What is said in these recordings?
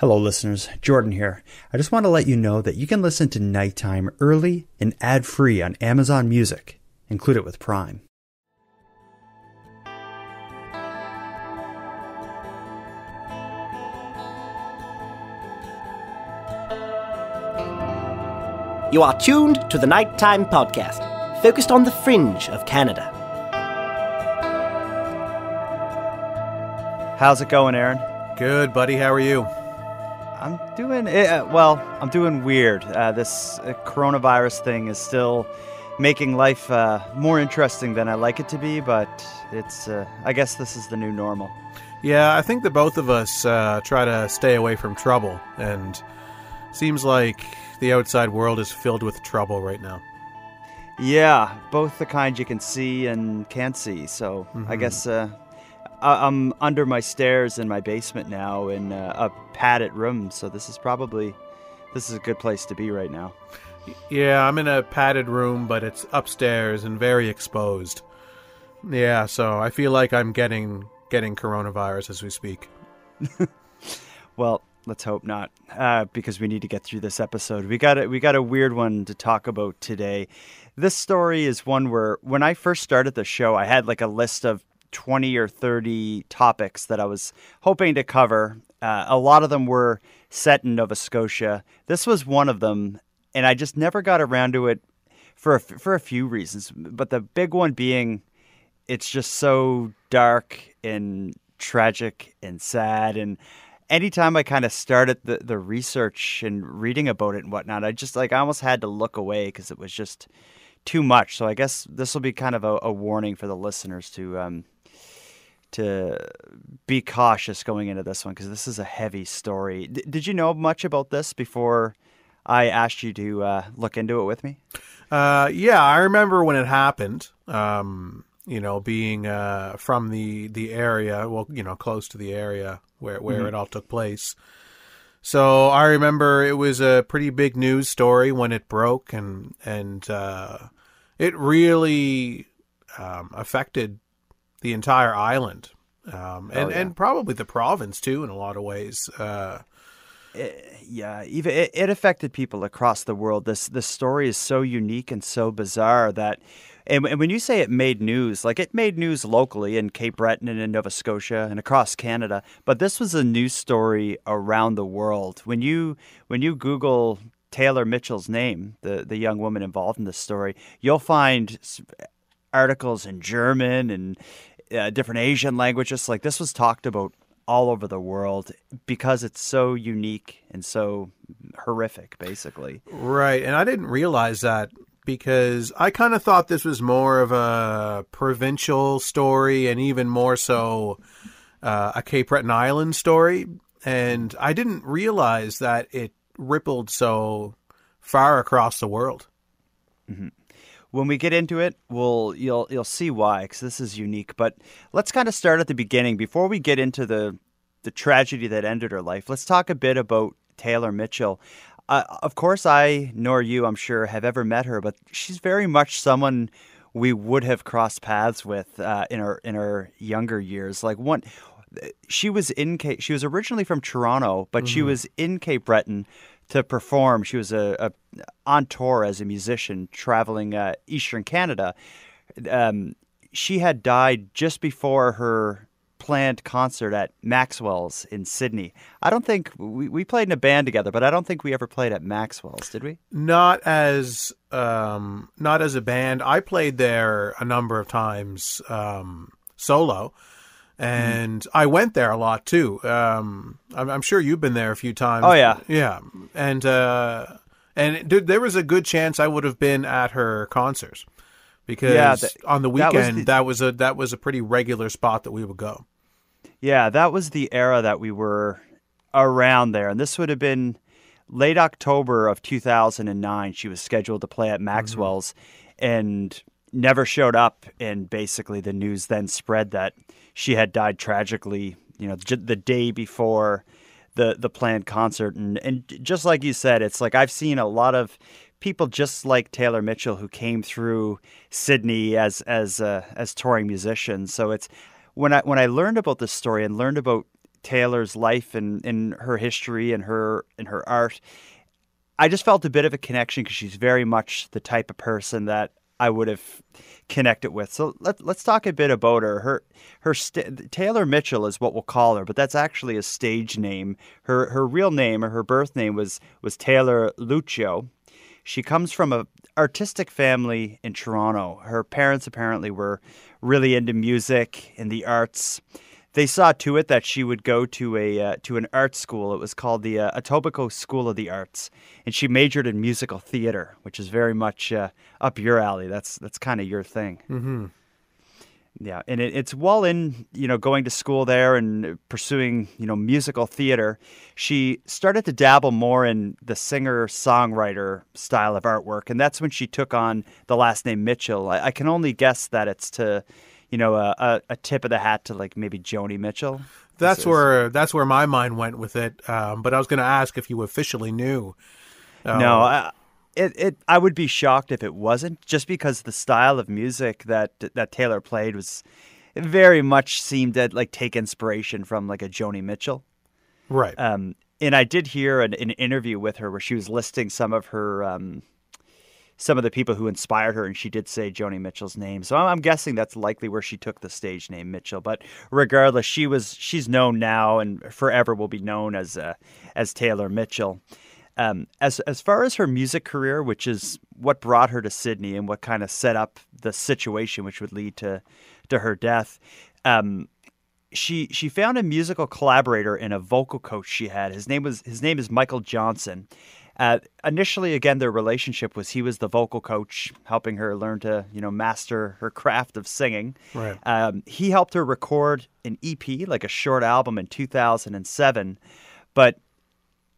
Hello listeners, Jordan here. I just want to let you know that you can listen to Nighttime early and ad-free on Amazon Music. Include it with Prime. You are tuned to the Nighttime Podcast, focused on the fringe of Canada. How's it going, Aaron? Good, buddy. How are you? I'm doing weird. This coronavirus thing is still making life more interesting than I like it to be, but it's, I guess this is the new normal. Yeah, I think that both of us try to stay away from trouble, and seems like the outside world is filled with trouble right now. Yeah, both the kind you can see and can't see, so I guess I'm under my stairs in my basement now in a padded room, so this is a good place to be right now. Yeah, I'm in a padded room, but it's upstairs and very exposed. Yeah, so I feel like I'm getting coronavirus as we speak. Well, let's hope not, because we need to get through this episode. We got a weird one to talk about today. This story is one where when I first started the show, I had like a list of 20 or 30 topics that I was hoping to cover. A lot of them were set in Nova Scotia. This was one of them, and I just never got around to it for a few reasons. But the big one being, it's just so dark and tragic and sad. And anytime I kind of started the research and reading about it and whatnot, I almost had to look away because it was just too much. So I guess this will be kind of a warning for the listeners to be cautious going into this one, because this is a heavy story. Did you know much about this before I asked you to look into it with me? Yeah, I remember when it happened, being from the area, close to the area where it all took place. So I remember it was a pretty big news story when it broke, and it really affected the entire island, and probably the province too in a lot of ways. It affected people across the world. This story is so unique and so bizarre that, and when you say it made news, like it made news locally in Cape Breton and in Nova Scotia and across Canada, but this was a news story around the world. When you Google Taylor Mitchell's name, the young woman involved in this story, you'll find articles in German and different Asian languages. Like, this was talked about all over the world because it's so unique and so horrific, basically. Right, and I didn't realize that, because I kind of thought this was more of a provincial story and even more so a Cape Breton Island story. And I didn't realize that it rippled so far across the world. Mm-hmm. When we get into it, you'll see why, because this is unique. But let's kind of start at the beginning. Before we get into the tragedy that ended her life, let's talk a bit about Taylor Mitchell. Of course, I nor you, I'm sure, have ever met her, but she's very much someone we would have crossed paths with in her younger years. Like, she was originally from Toronto, but she was in Cape Breton to perform. She was on tour as a musician traveling Eastern Canada. She had died just before her planned concert at Maxwell's in Sydney. I don't think we played in a band together, but I don't think we ever played at Maxwell's, did we? Not as a band. I played there a number of times solo. And I went there a lot too. I'm sure you've been there a few times. Oh yeah, yeah. And there was a good chance I would have been at her concerts, because on the weekend that was a pretty regular spot that we would go. Yeah, that was the era that we were around there, and this would have been late October of 2009. She was scheduled to play at Maxwell's, and never showed up. And basically, the news then spread that she had died tragically, the day before the planned concert. And just like you said, it's like I've seen a lot of people just like Taylor Mitchell who came through Sydney as touring musicians. So it's when I learned about this story and learned about Taylor's life and her history and her art, I just felt a bit of a connection because she's very much the type of person that I would have connected with. So let's talk a bit about her. Taylor Mitchell is what we'll call her, but that's actually a stage name. Her real name or her birth name was Taylor Lucio. She comes from a artistic family in Toronto. Her parents apparently were really into music and the arts. They saw to it that she would go to an art school. It was called the Etobicoke School of the Arts, and she majored in musical theater, which is very much up your alley. That's kind of your thing. Mm-hmm. Yeah, and it's while in going to school there and pursuing musical theater, she started to dabble more in the singer-songwriter style of artwork, and that's when she took on the last name Mitchell. I can only guess that it's to a tip of the hat to like maybe Joni Mitchell. That's where my mind went with it. But I was going to ask if you officially knew. No, I would be shocked if it wasn't, just because the style of music that Taylor played was, it very much seemed to like take inspiration from like a Joni Mitchell. Right. And I did hear an interview with her where she was listing some of the people who inspired her, and she did say Joni Mitchell's name. So I'm guessing that's likely where she took the stage name Mitchell. But regardless, she's known now and forever will be known as Taylor Mitchell. As far as her music career, which is what brought her to Sydney and what kind of set up the situation which would lead to her death, she found a musical collaborator in a vocal coach she had. His name is Michael Johnson. Initially, again, their relationship was he was the vocal coach, helping her learn to, master her craft of singing. Right. He helped her record an EP, like a short album, in 2007. But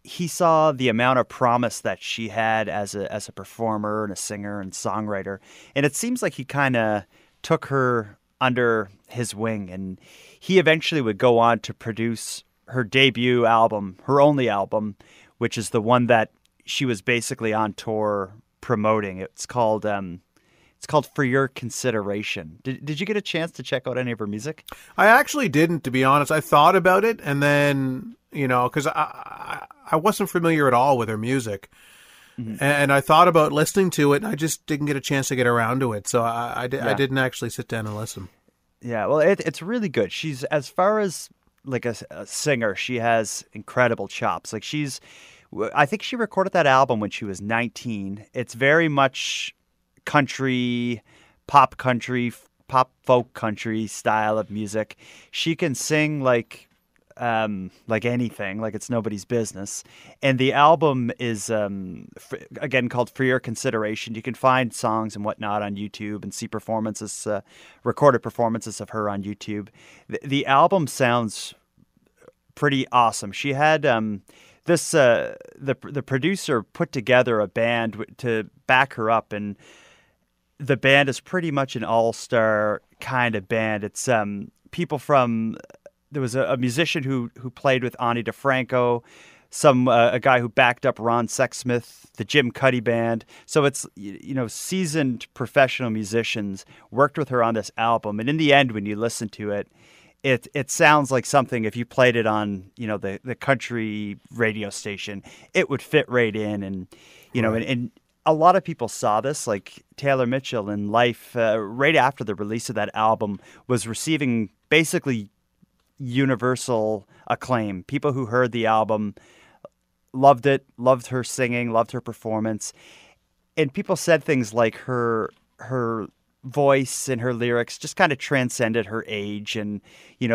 he saw the amount of promise that she had as a performer and a singer and songwriter, and it seems like he kind of took her under his wing, and he eventually would go on to produce her debut album, her only album, which is the one that she was basically on tour promoting. It's called For Your Consideration. Did you get a chance to check out any of her music? I actually didn't, to be honest. I thought about it, and then, because I wasn't familiar at all with her music. Mm-hmm. And I thought about listening to it, and I just didn't get a chance to get around to it. So I didn't actually sit down and listen. Yeah, well, it's really good. She's, as far as like a singer, she has incredible chops. Like I think she recorded that album when she was 19. It's very much country, pop folk country style of music. She can sing like anything, like it's nobody's business. And the album is again called For Your Consideration. You can find songs and whatnot on YouTube and see performances, recorded performances of her on YouTube. The album sounds pretty awesome. She had the producer put together a band to back her up, and the band is pretty much an all-star kind of band. It's people from, there was a musician who played with Ani DeFranco, a guy who backed up Ron Sexsmith, the Jim Cuddy band. So it's seasoned professional musicians worked with her on this album, and in the end, when you listen to it, it sounds like something, if you played it on the country radio station, it would fit right in, and Right. and a lot of people saw this, like Taylor Mitchell in life, right after the release of that album, was receiving basically universal acclaim. People who heard the album loved it, loved her singing, loved her performance, and people said things like her voice and her lyrics just kind of transcended her age, and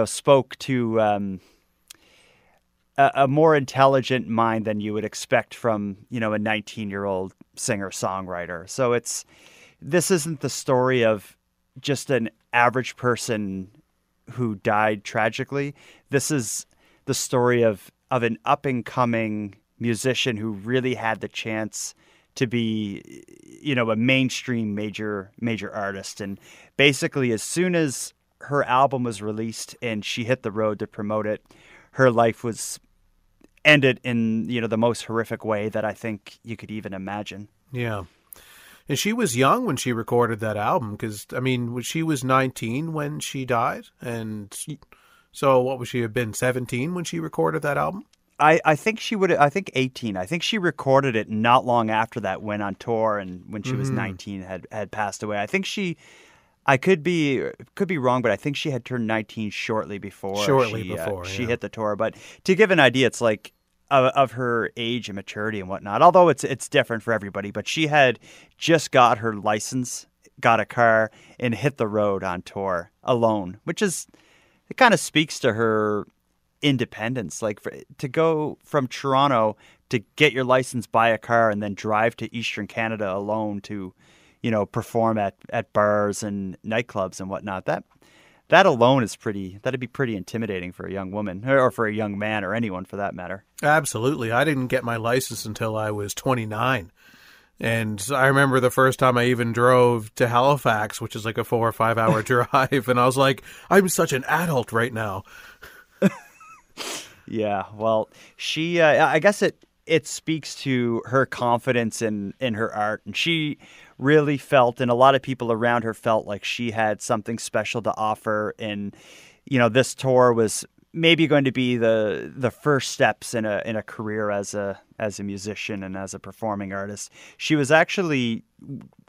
spoke to a more intelligent mind than you would expect from a 19-year-old singer-songwriter. So this isn't the story of just an average person who died tragically. This is the story of an up-and-coming musician who really had the chance to be, a mainstream major artist. And basically, as soon as her album was released and she hit the road to promote it, her life was ended in, the most horrific way that I think you could even imagine. Yeah. And she was young when she recorded that album, because, she was 19 when she died. And So what would she have been, 17 when she recorded that album? I think she would. I think 18. I think she recorded it not long after that. Went on tour, and when she was 19, had passed away. I think she. I could be wrong, but I think she had turned 19 shortly before. She hit the tour. But to give an idea, it's like of her age and maturity and whatnot. Although it's different for everybody. But she had just got her license, got a car, and hit the road on tour alone, which is it kind of speaks to her independence. Like to go from Toronto to get your license, buy a car, and then drive to Eastern Canada alone to, perform at bars and nightclubs and whatnot. That alone is that'd be pretty intimidating for a young woman or for a young man or anyone for that matter. Absolutely. I didn't get my license until I was 29. And I remember the first time I even drove to Halifax, which is like a 4 or 5 hour drive. And I was like, I'm such an adult right now. Yeah, well, she, I guess it speaks to her confidence in her art. And she really felt, and a lot of people around her felt like she had something special to offer. And, this tour was maybe going to be the first steps in a career as a musician and as a performing artist. She was actually,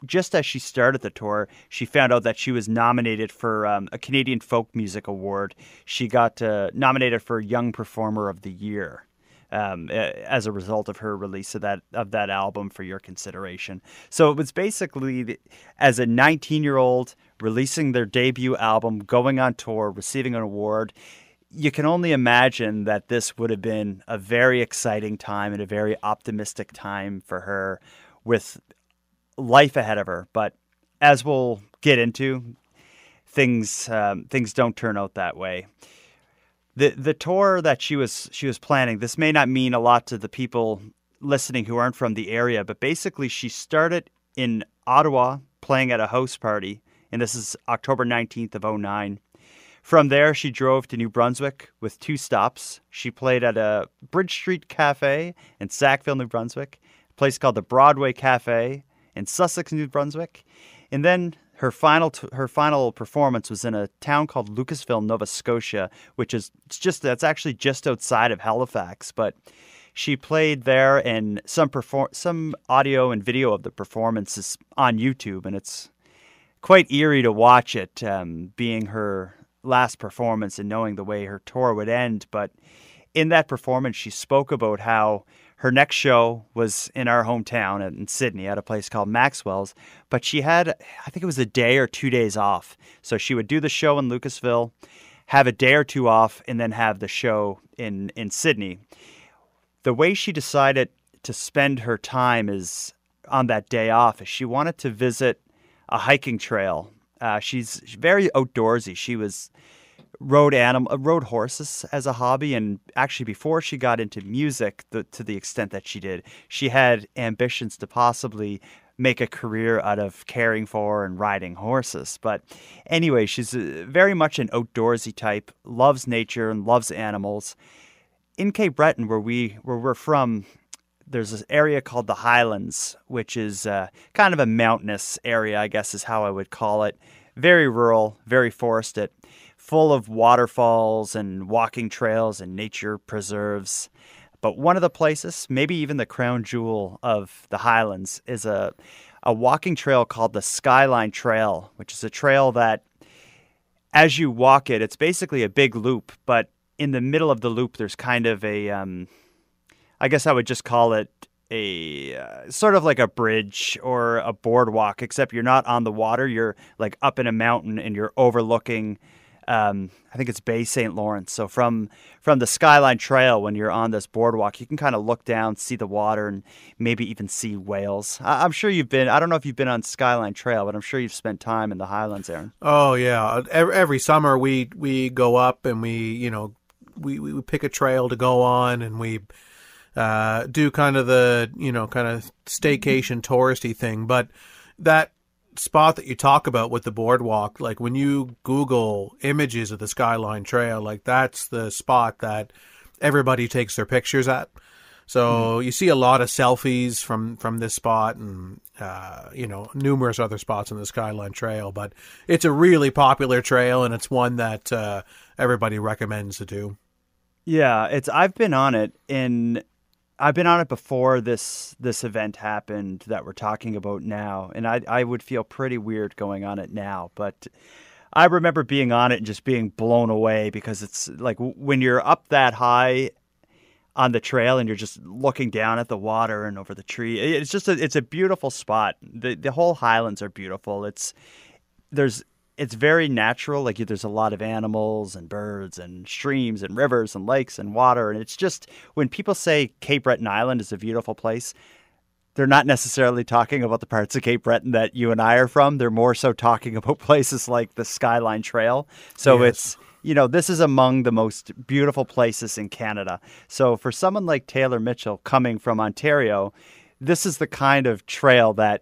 just as she started the tour, she found out that she was nominated for a Canadian Folk Music Award. She got nominated for Young Performer of the Year as a result of her release of that album, For Your Consideration. So it was basically, as a 19-year-old releasing their debut album, going on tour, receiving an award. You can only imagine that this would have been a very exciting time and a very optimistic time for her with life ahead of her. But as we'll get into, things don't turn out that way. The tour that she was planning, this may not mean a lot to the people listening who aren't from the area, but basically she started in Ottawa playing at a house party, and this is October 19th of 2009. From there, she drove to New Brunswick with 2 stops. She played at a Bridge Street Cafe in Sackville, New Brunswick, a place called the Broadway Cafe in Sussex, New Brunswick. And then her final performance was in a town called Lucasville, Nova Scotia, that's actually just outside of Halifax. But she played there, and some audio and video of the performance is on YouTube, and it's quite eerie to watch it, being her last performance and knowing the way her tour would end. But in that performance, she spoke about how her next show was in our hometown in Sydney at a place called Maxwell's, but she had, I think it was a day or 2 days off. So she would do the show in Lucasville, have a day or 2 off, and then have the show in Sydney. The way she decided to spend her time is on that day off is she wanted to visit a hiking trail. She's very outdoorsy. She rode horses as a hobby, and actually before she got into music to the extent that she did, she had ambitions to possibly make a career out of caring for and riding horses. But anyway, she's very much an outdoorsy type, loves nature and loves animals. In Cape Breton, where we're from, there's this area called the Highlands, which is kind of a mountainous area, I guess is how I would call it. Very rural, very forested, full of waterfalls and walking trails and nature preserves. But one of the places, maybe even the crown jewel of the Highlands, is a walking trail called the Skyline Trail, which is a trail that, as you walk it, it's basically a big loop, but in the middle of the loop, there's kind of I guess I would just call it a sort of like a bridge or a boardwalk, except you're not on the water. You're like up in a mountain and you're overlooking, I think it's Bay St. Lawrence. So from the Skyline Trail, when you're on this boardwalk, you can kind of look down, see the water, and maybe even see whales. I'm sure you've been, I don't know if you've been on Skyline Trail, but I'm sure you've spent time in the Highlands, Aaron. Oh, yeah. Every summer we go up and we pick a trail to go on, and we do kind of the, kind of staycation touristy thing. But that spot that you talk about with the boardwalk, like when you Google images of the Skyline Trail, like that's the spot that everybody takes their pictures at. So you see a lot of selfies from this spot and, numerous other spots on the Skyline Trail. But it's a really popular trail, and it's one that everybody recommends to do. Yeah, I've been on it before this event happened that we're talking about now, and I would feel pretty weird going on it now, but I remember being on it and just being blown away because it's like when you're up that high on the trail and you're just looking down at the water and over the tree. It's a beautiful spot. The whole highlands are beautiful. It's very natural. Like there's a lot of animals and birds and streams and rivers and lakes and water. And it's just when people say Cape Breton Island is a beautiful place, they're not necessarily talking about the parts of Cape Breton that you and I are from. They're more so talking about places like the Skyline Trail. So Yes. this is among the most beautiful places in Canada. So for someone like Taylor Mitchell coming from Ontario, this is the kind of trail that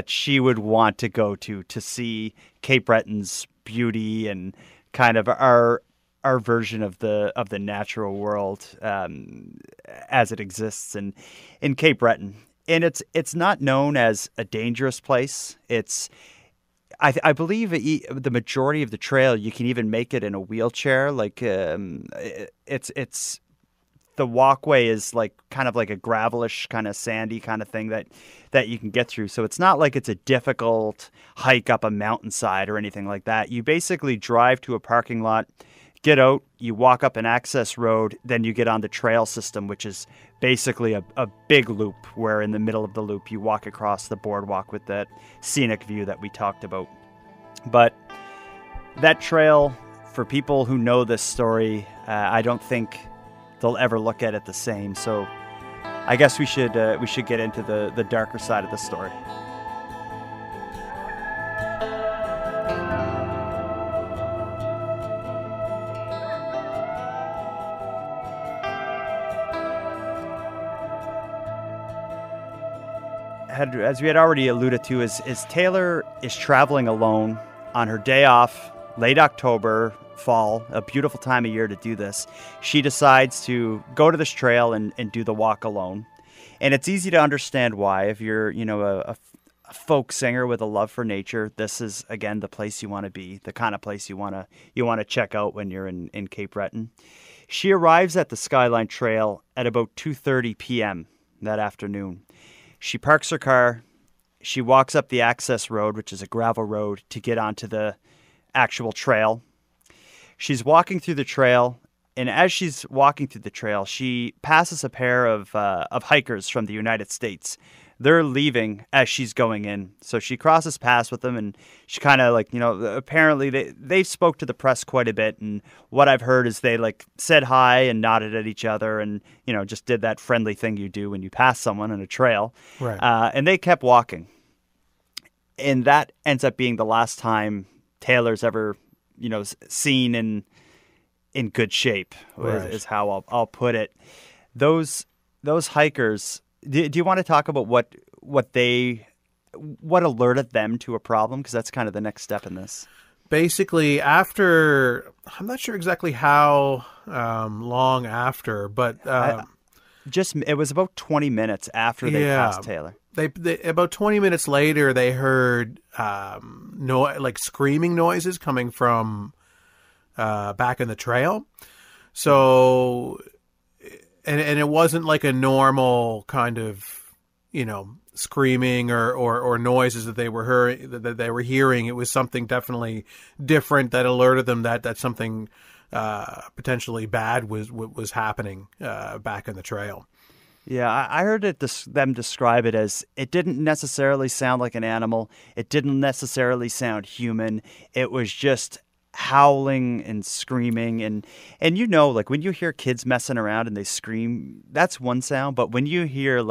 she would want to go to see Cape Breton's beauty and kind of our version of the natural world as it exists in Cape Breton. And it's not known as a dangerous place. I believe the majority of the trail you can even make it in a wheelchair. Like it's the walkway is like kind of like a gravelish kind of sandy kind of thing that you can get through. So it's not like it's a difficult hike up a mountainside or anything like that. You basically drive to a parking lot, get out, you walk up an access road, then you get on the trail system, which is basically a big loop where in the middle of the loop you walk across the boardwalk with that scenic view that we talked about. But that trail, for people who know this story, I don't think they'll ever look at it the same. So I guess we should get into the darker side of the story. As we had already alluded to, is Taylor is traveling alone on her day off, late October, fall, a beautiful time of year to do this. She decides to go to this trail and do the walk alone. And it's easy to understand why. If you're, a folk singer with a love for nature, this is, again, the place you want to be, the kind of place you want to check out when you're in Cape Breton. She arrives at the Skyline Trail at about 2:30 p.m. that afternoon. She parks her car, she walks up the access road, which is a gravel road, to get onto the actual trail. She's walking through the trail, and as she's walking through the trail, she passes a pair of hikers from the United States. They're leaving as she's going in, so she crosses paths with them, and she kind of apparently they spoke to the press quite a bit, and what I've heard is they said hi and nodded at each other, and just did that friendly thing you do when you pass someone on a trail, Right. And they kept walking, and that ends up being the last time Taylor's ever seen in good shape, Right. is how I'll put it. Those hikers. Do you want to talk about what alerted them to a problem? Because that's kind of the next step in this. Basically, I'm not sure exactly how long after, but it was about 20 minutes after they passed Taylor. They about 20 minutes later, they heard screaming noises coming from back in the trail. So. And it wasn't like a normal kind of, screaming or noises that they were hearing. It was something definitely different that alerted them that something potentially bad was happening back in the trail. Yeah, I heard them describe it as it didn't necessarily sound like an animal. It didn't necessarily sound human. It was just howling and screaming and when you hear kids messing around and they scream, that's one sound, but when you hear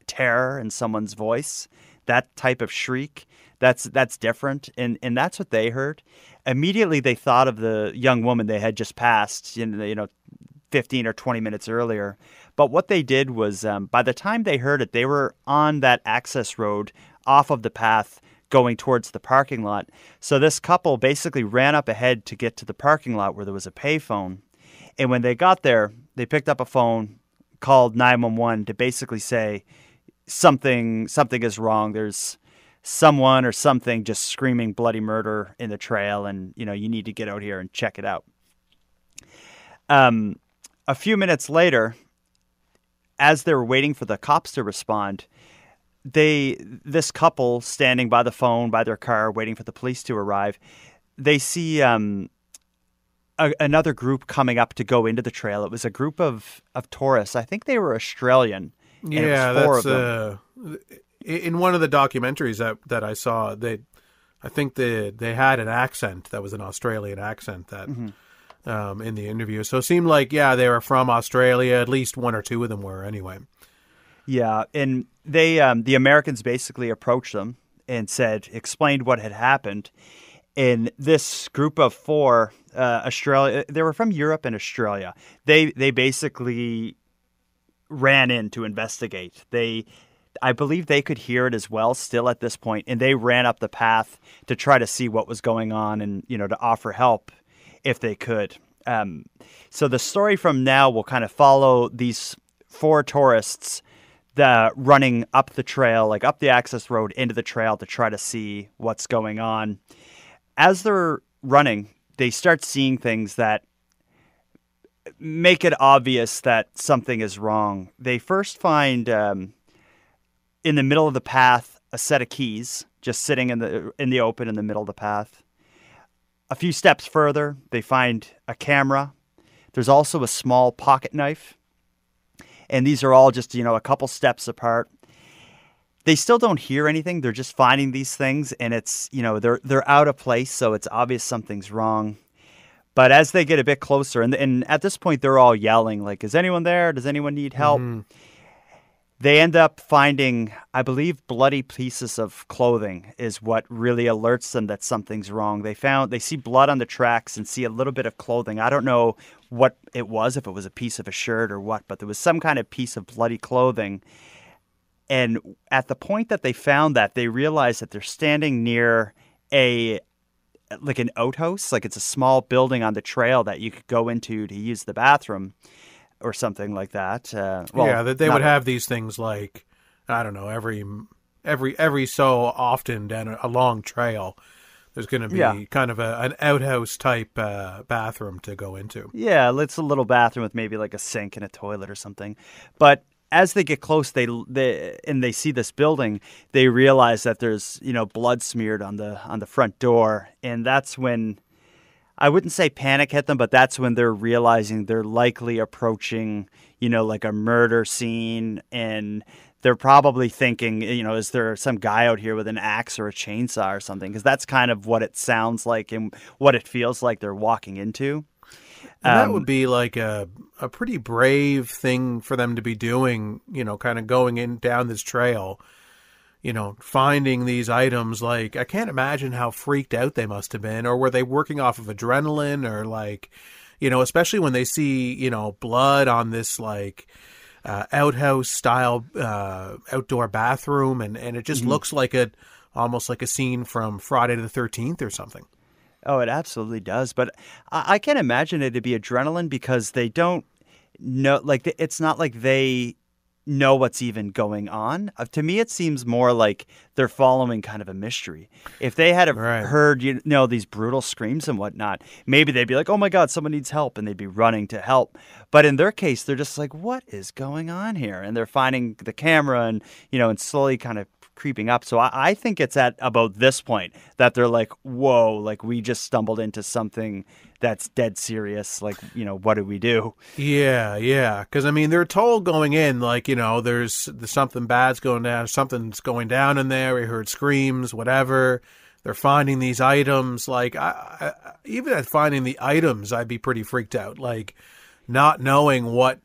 terror in someone's voice, that type of shriek, that's different, and that's what they heard. Immediately they thought of the young woman they had just passed 15 or 20 minutes earlier, but what they did was by the time they heard it, they were on that access road off of the path going towards the parking lot. So this couple basically ran up ahead to get to the parking lot where there was a payphone. And when they got there, they picked up a phone, called 911 to basically say something is wrong. There's someone or something just screaming bloody murder in the trail, and you need to get out here and check it out. A few minutes later, as they were waiting for the cops to respond, this couple standing by the phone, by their car, waiting for the police to arrive, they see another group coming up to go into the trail. It was a group of tourists. I think they were Australian. Yeah, it was 4 of them. In one of the documentaries that I saw, I think they had an accent that was an Australian accent that in the interview. So it seemed like, they were from Australia. At least one or two of them were anyway. Yeah, and they the Americans basically approached them and explained what had happened. And this group of 4, Australia, they were from Europe and Australia. They basically ran in to investigate. I believe they could hear it as well still at this point, and they ran up the path to try to see what was going on and, to offer help if they could. So the story from now will kind of follow these 4 tourists running up the trail, like up the access road into the trail to try to see what's going on. As they're running, they start seeing things that make it obvious that something is wrong. They first find in the middle of the path a set of keys just sitting in the open in the middle of the path. A few steps further, they find a camera. There's also a small pocket knife. And these are all just, a couple steps apart. They still don't hear anything. They're just finding these things, and it's, they're out of place, so it's obvious something's wrong. But as they get a bit closer, and at this point they're all yelling, like, is anyone there? Does anyone need help? Mm-hmm. They end up finding, I believe, bloody pieces of clothing is what really alerts them that something's wrong. They see blood on the tracks and see a little bit of clothing. I don't know what it was, if it was a piece of a shirt or what, but there was some kind of piece of bloody clothing. And at the point that they found that, they realized that they're standing near an outhouse, like it's a small building on the trail that you could go into to use the bathroom or something like that. That they would have these things like, I don't know, every so often down a long trail, there's going to be kind of an outhouse type bathroom to go into. Yeah, it's a little bathroom with maybe like a sink and a toilet or something. But as they get close, they see this building, they realize that there's blood smeared on the front door, and that's when, I wouldn't say panic hit them, but that's when they're realizing they're likely approaching like a murder scene, and they're probably thinking, is there some guy out here with an axe or a chainsaw or something? Because that's kind of what it sounds like and what it feels like they're walking into. And that would be like a pretty brave thing for them to be doing, kind of going down this trail, finding these items. Like, I can't imagine how freaked out they must have been. Or were they working off of adrenaline, or like, especially when they see, blood on this like outhouse style outdoor bathroom, and it just looks like almost like a scene from Friday the 13th or something. Oh, it absolutely does. But I can't imagine it to be adrenaline, because they don't know, like, it's not like they know what's even going on. To me, it seems more like they're following kind of a mystery. If they had heard, these brutal screams and whatnot, maybe they'd be like, oh my God, someone needs help, and they'd be running to help. But in their case, they're just like, what is going on here? And they're finding the camera and, and slowly kind of creeping up. So I think it's at about this point that they're like, whoa, like we just stumbled into something that's dead serious. Like, what do we do? Yeah. Because, they're told going in, like, there's something bad's going down, something's going down in there. We heard screams, whatever. They're finding these items. Like, I even at finding the items, I'd be pretty freaked out. Like, not knowing what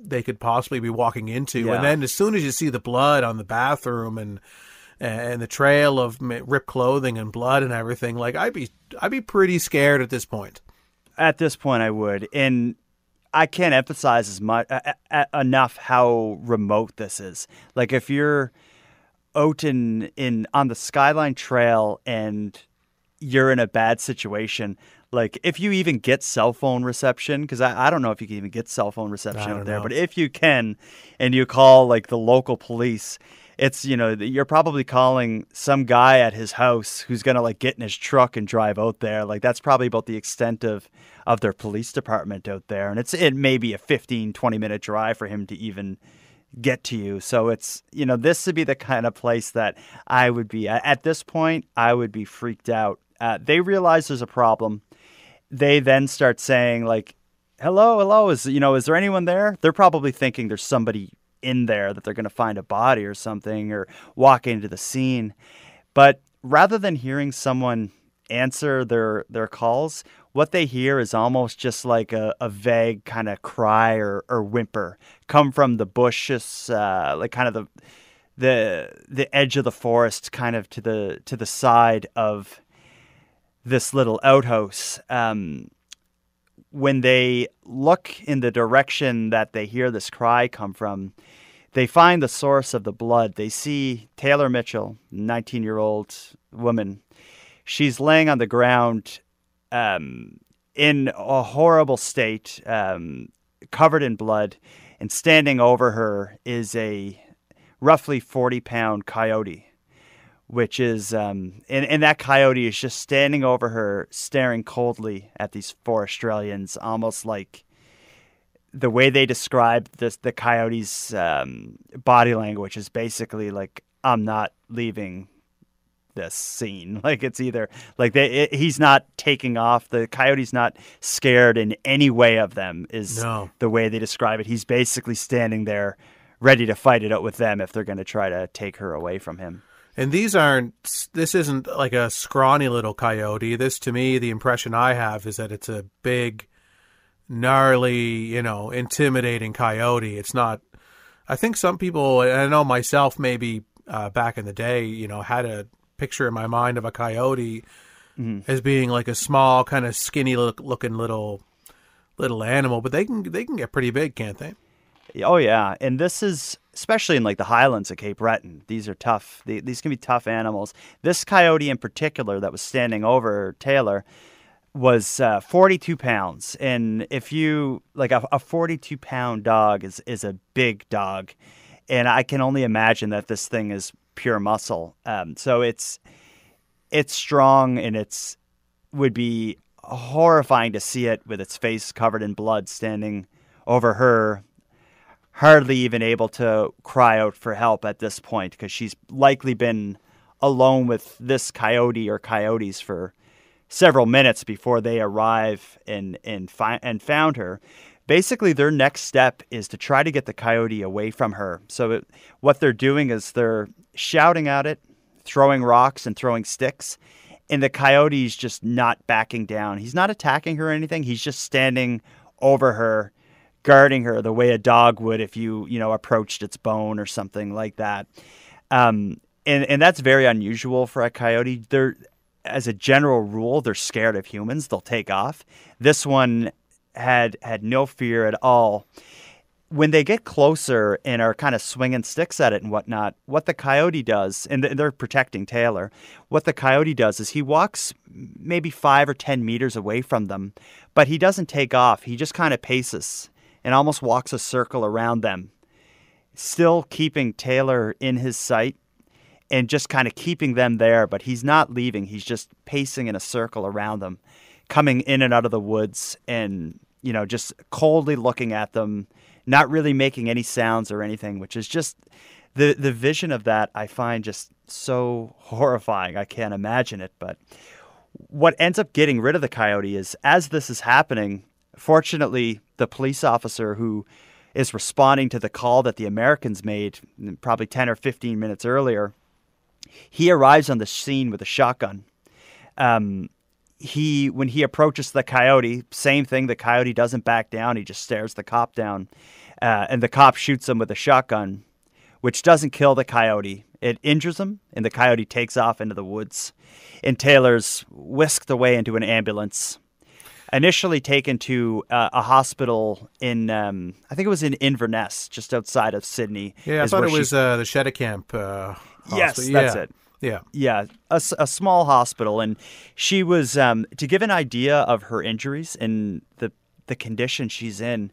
they could possibly be walking into. Yeah. And then as soon as you see the blood on the bathroom and the trail of ripped clothing and blood and everything, like, I'd be pretty scared at this point. At this point, I would. And I can't emphasize as much enough how remote this is. Like, if you're out on the Skyline Trail and you're in a bad situation, Like, if you even get cell phone reception, because I don't know if you can even get cell phone reception I out don't there, know. but if you can and you call, like, the local police, it's, you're probably calling some guy at his house who's going to, like, get in his truck and drive out there. Like, that's probably about the extent of their police department out there. And it may be a 15, 20-minute drive for him to even get to you. So it's, this would be the kind of place that I would be at this point. I would be freaked out. They realize there's a problem. They then start saying, like, hello, is there anyone there? They're probably thinking there's somebody in there, that they're going to find a body or something, or walk into the scene. But rather than hearing someone answer their calls, what they hear is almost just like a vague kind of cry or whimper come from the bushes, like kind of the edge of the forest, kind of to the side of this little outhouse. When they look in the direction that they hear this cry come from, they find the source of the blood. They see Taylor Mitchell, 19-year-old woman. She's laying on the ground in a horrible state, covered in blood, and standing over her is a roughly 40-pound coyote, which is, and that coyote is just standing over her, staring coldly at these four Australians, almost like the way they describe the coyote's body language is basically like, I'm not leaving this scene. Like, it's either like he's not taking off. The coyote's not scared in any way of them, is the way they describe it. He's basically standing there ready to fight it out with them if they're going to try to take her away from him. And this isn't like a scrawny little coyote. This, to me, the impression I have is that it's a big, gnarly, intimidating coyote. It's not, I think some people, and I know myself maybe back in the day, had a picture in my mind of a coyote as being like a small, kind of skinny looking little animal, but they can get pretty big, can't they? Oh yeah, and this is especially in like the highlands of Cape Breton. These are tough. These can be tough animals. This coyote in particular that was standing over Taylor was 42 pounds, and if you like a 42-pound dog is a big dog, and I can only imagine that this thing is pure muscle. So it's strong, and would be horrifying to see it with its face covered in blood, standing over her, hardly even able to cry out for help at this point, because she's likely been alone with this coyote or coyotes for several minutes before they arrive and found her. Basically, their next step is to try to get the coyote away from her. So what they're doing is they're shouting at it, throwing rocks and throwing sticks, and the coyote's just not backing down. He's not attacking her or anything. He's just standing over her, guarding her the way a dog would if you approached its bone or something like that. And that's very unusual for a coyote. As a general rule, they're scared of humans. They'll take off. This one had no fear at all. When they get closer and are kind of swinging sticks at it and whatnot, what the coyote does, and they're protecting Taylor, what the coyote does is he walks maybe 5 or 10 meters away from them, but he doesn't take off. He just kind of paces and almost walks a circle around them, still keeping Taylor in his sight and just kind of keeping them there, but he's not leaving. He's just pacing in a circle around them, coming in and out of the woods and, just coldly looking at them, not really making any sounds or anything, which is just the vision of that I find just so horrifying. I can't imagine it. But what ends up getting rid of the coyote is, as this is happening, fortunately, the police officer who is responding to the call that the Americans made probably 10 or 15 minutes earlier, he arrives on the scene with a shotgun. When he approaches the coyote, same thing. The coyote doesn't back down. He just stares the cop down, and the cop shoots him with a shotgun, which doesn't kill the coyote. It injures him, and the coyote takes off into the woods. And Taylor's whisked away into an ambulance, initially taken to a hospital in, I think it was in Inverness, just outside of Sydney. Yeah, I thought it was the Shedicamp. Yes, that's it. Yeah. Yeah, a small hospital. And she was, to give an idea of her injuries and the condition she's in,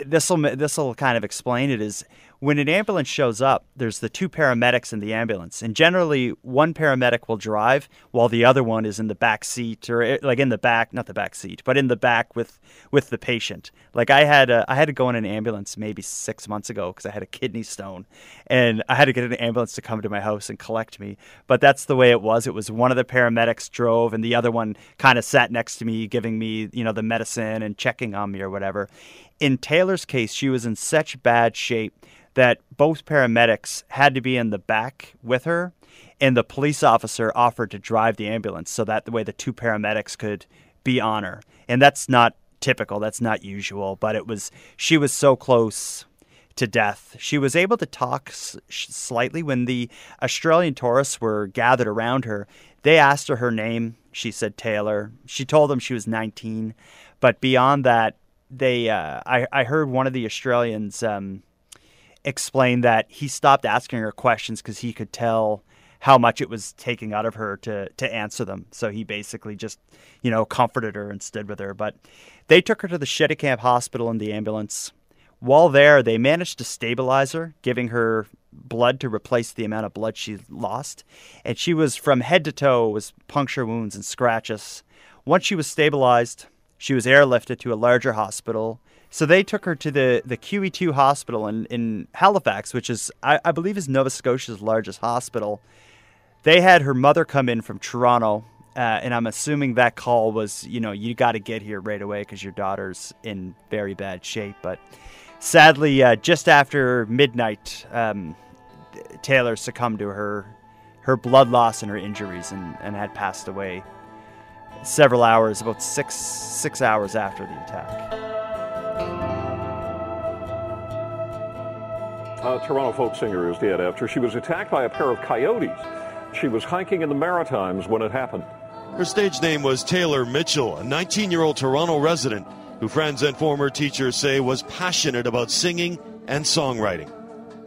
this'll kind of explain it. Is when an ambulance shows up, there's the two paramedics in the ambulance, and generally one paramedic will drive while the other one is in the back seat, or like in the back, not the back seat, but in the back with the patient. Like I had to go in an ambulance maybe 6 months ago because I had a kidney stone, and I had to get an ambulance to come to my house and collect me. But that's the way it was. It was one of the paramedics drove, and the other one kind of sat next to me, giving me the medicine and checking on me or whatever. In Taylor's case, she was in such bad shape that both paramedics had to be in the back with her, and the police officer offered to drive the ambulance so that the way the two paramedics could be on her. And that's not typical, that's not usual, but she was so close to death. She was able to talk slightly when the Australian tourists were gathered around her. They asked her name. She said Taylor. She told them she was 19, but beyond that, I heard one of the Australians explain that he stopped asking her questions because he could tell how much it was taking out of her to answer them. So he basically just, comforted her and stood with her. But they took her to the Camp Hospital in the ambulance. While there, they managed to stabilize her, giving her blood to replace the amount of blood she lost. And she was from head to toe with puncture wounds and scratches. Once she was stabilized, she was airlifted to a larger hospital. So they took her to the QE2 hospital in Halifax, which is, I believe, is Nova Scotia's largest hospital. They had her mother come in from Toronto, and I'm assuming that call was, you got to get here right away because your daughter's in very bad shape. But sadly, just after midnight, Taylor succumbed to her blood loss and her injuries and had passed away several hours, about six hours after the attack. A Toronto folk singer is dead after she was attacked by a pair of coyotes. She was hiking in the Maritimes when it happened. Her stage name was Taylor Mitchell, a 19-year-old Toronto resident who friends and former teachers say was passionate about singing and songwriting.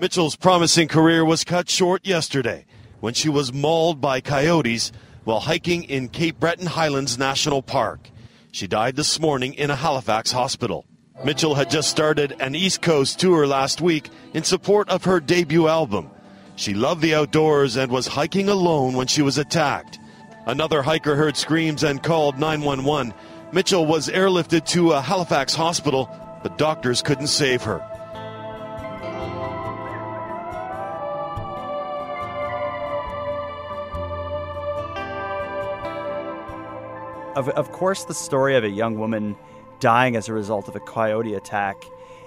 Mitchell's promising career was cut short yesterday when she was mauled by coyotes while hiking in Cape Breton Island National Park. She died this morning in a Halifax hospital. Mitchell had just started an East Coast tour last week in support of her debut album. She loved the outdoors and was hiking alone when she was attacked. Another hiker heard screams and called 911. Mitchell was airlifted to a Halifax hospital, but doctors couldn't save her. Of course, the story of a young woman dying as a result of a coyote attack